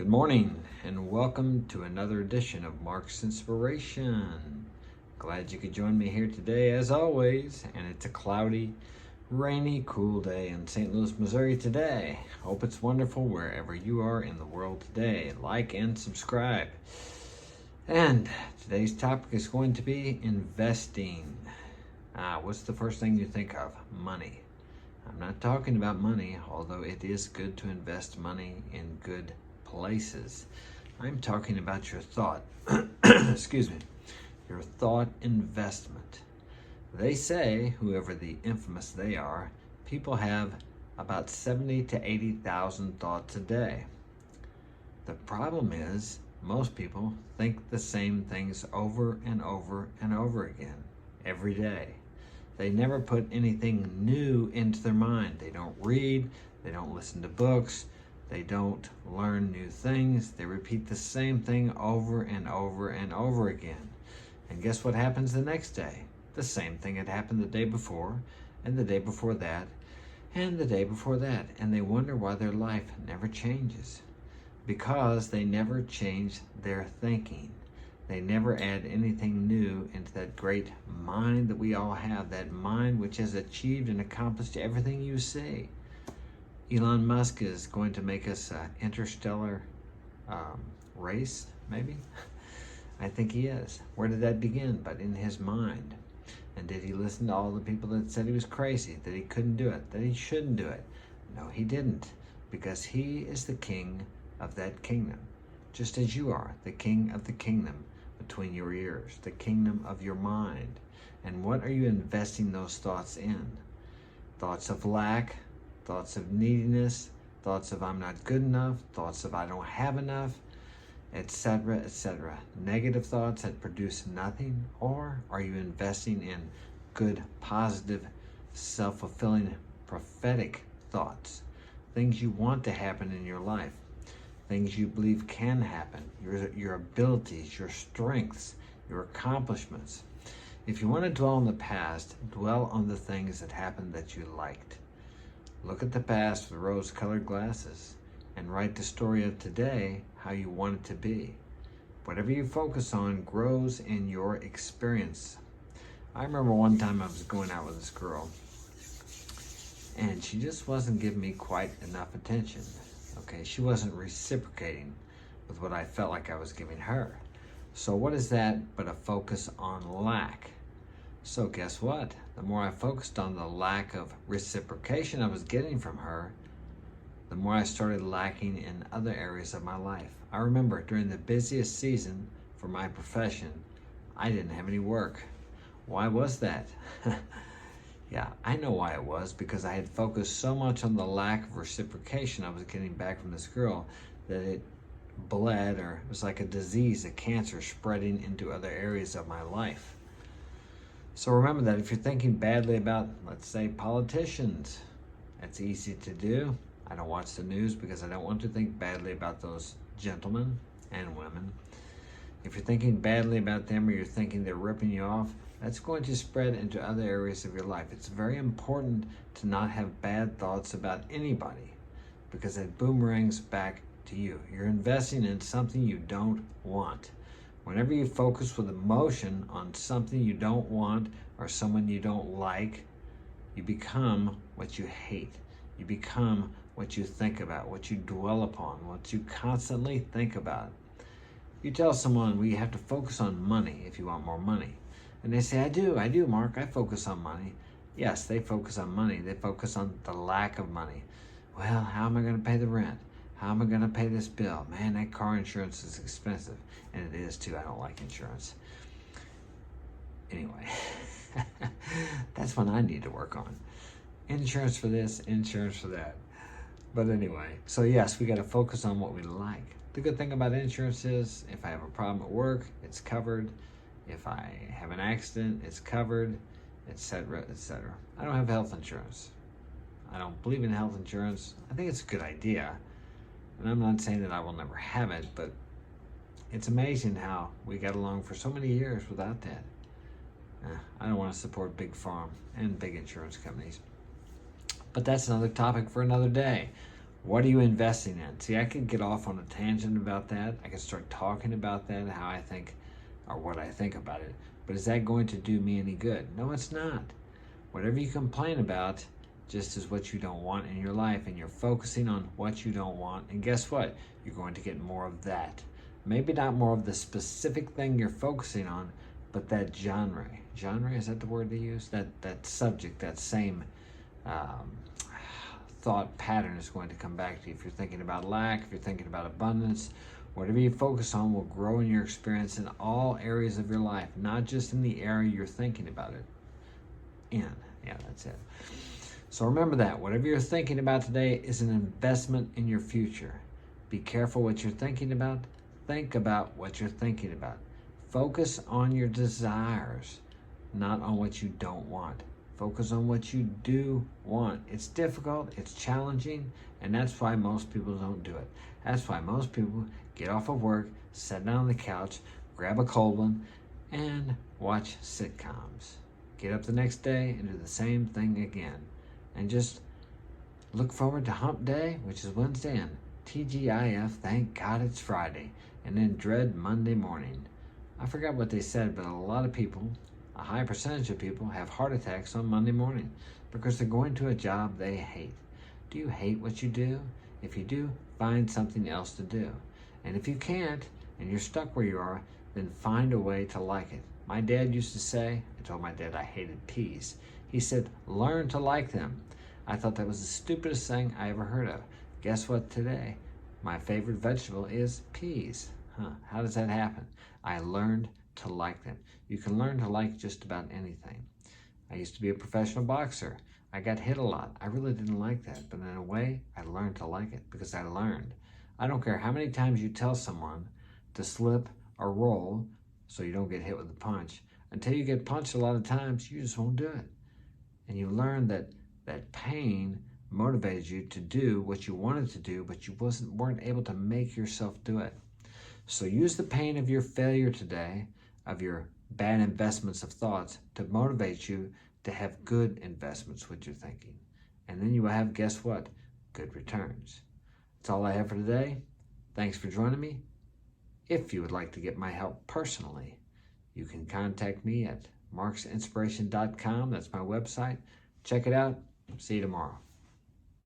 Good morning and welcome to another edition of Mark's Inspiration. Glad you could join me here today as always, and it's a cloudy, rainy, cool day in St. Louis, Missouri today. Hope it's wonderful wherever you are in the world today. Like and subscribe. And today's topic is going to be investing. What's the first thing you think of? Money. I'm not talking about money, although it is good to invest money in good places. I'm talking about your thought, excuse me, your thought investment. They say, whoever the infamous they are, people have about 70 to 80,000 thoughts a day. The problem is, most people think the same things over and over and over again, every day. They never put anything new into their mind. They don't read, they don't listen to books, they don't learn new things. They repeat the same thing over and over and over again. And guess what happens the next day? The same thing had happened the day before, and the day before that, and the day before that. And they wonder why their life never changes. Because they never change their thinking. They never add anything new into that great mind that we all have, that mind which has achieved and accomplished everything you see. Elon Musk is going to make us an interstellar race, maybe? I think he is. Where did that begin? But in his mind. And did he listen to all the people that said he was crazy, that he couldn't do it, that he shouldn't do it? No, he didn't, because he is the king of that kingdom, just as you are the king of the kingdom between your ears, the kingdom of your mind. And what are you investing those thoughts in? Thoughts of lack, thoughts of neediness, thoughts of I'm not good enough, thoughts of I don't have enough, etc., etc. Negative thoughts that produce nothing? Or are you investing in good, positive, self-fulfilling, prophetic thoughts? Things you want to happen in your life. Things you believe can happen, your abilities, your strengths, your accomplishments. If you want to dwell on the past, dwell on the things that happened that you liked. Look at the past with rose-colored glasses and write the story of today how you want it to be. Whatever you focus on grows in your experience. I remember one time I was going out with this girl and she just wasn't giving me quite enough attention. Okay, she wasn't reciprocating with what I felt like I was giving her. So what is that but a focus on lack? So guess what? The more I focused on the lack of reciprocation I was getting from her, the more I started lacking in other areas of my life. I remember during the busiest season for my profession, I didn't have any work. Why was that? Yeah, I know why it was, because I had focused so much on the lack of reciprocation I was getting back from this girl that it bled, or it was like a disease, a cancer spreading into other areas of my life. So remember that if you're thinking badly about, let's say, politicians, that's easy to do. I don't watch the news because I don't want to think badly about those gentlemen and women. If you're thinking badly about them, or you're thinking they're ripping you off, that's going to spread into other areas of your life. It's very important to not have bad thoughts about anybody, because it boomerangs back to you. You're investing in something you don't want. Whenever you focus with emotion on something you don't want or someone you don't like, you become what you hate. You become what you think about, what you dwell upon, what you constantly think about. You tell someone, well, you have to focus on money if you want more money. And they say, I do, Mark, I focus on money. Yes, they focus on money. They focus on the lack of money. Well, how am I going to pay the rent? How am I going to pay this bill? Man, that car insurance is expensive. And it is too. I don't like insurance. Anyway, that's what I need to work on. Insurance for this, insurance for that. But anyway, so yes, we got to focus on what we like. The good thing about insurance is if I have a problem at work, it's covered. If I have an accident, it's covered, etc., etc. I don't have health insurance. I don't believe in health insurance. I think it's a good idea. And I'm not saying that I will never have it, but it's amazing how we got along for so many years without that. I don't want to support big farm and big insurance companies. But that's another topic for another day. What are you investing in? See, I could get off on a tangent about that. I could start talking about that, how I think or what I think about it. But is that going to do me any good? No, it's not. Whatever you complain about just is what you don't want in your life, and you're focusing on what you don't want. And guess what? You're going to get more of that. Maybe not more of the specific thing you're focusing on, but that genre. Genre, is that the word they use? That subject, that same thought pattern is going to come back to you. If you're thinking about lack, if you're thinking about abundance, whatever you focus on will grow in your experience in all areas of your life, not just in the area you're thinking about it in. Yeah, that's it. So remember that. Whatever you're thinking about today is an investment in your future. Be careful what you're thinking about. Think about what you're thinking about. Focus on your desires, not on what you don't want. Focus on what you do want. It's difficult, it's challenging, and that's why most people don't do it. That's why most people get off of work, sit down on the couch, grab a cold one, and watch sitcoms. Get up the next day and do the same thing again. And just look forward to Hump Day, which is Wednesday, and TGIF, thank God it's Friday, and then dread Monday morning. I forgot what they said, but a lot of people, a high percentage of people, have heart attacks on Monday morning because they're going to a job they hate. Do you hate what you do? If you do, find something else to do. And if you can't, and you're stuck where you are, then find a way to like it. My dad used to say, I told my dad I hated peas. He said, learn to like them. I thought that was the stupidest thing I ever heard of. Guess what today? My favorite vegetable is peas. How does that happen? I learned to like them. You can learn to like just about anything. I used to be a professional boxer. I got hit a lot. I really didn't like that, but in a way, I learned to like it because I learned. I don't care how many times you tell someone to slip or roll so you don't get hit with a punch. Until you get punched a lot of times, you just won't do it. And you learn that pain motivated you to do what you wanted to do, but you weren't able to make yourself do it. So use the pain of your failure today, of your bad investments of thoughts, to motivate you to have good investments with your thinking. And then you will have, guess what? Good returns. That's all I have for today. Thanks for joining me. If you would like to get my help personally, you can contact me at marksinspiration.com. That's my website. Check it out. See you tomorrow.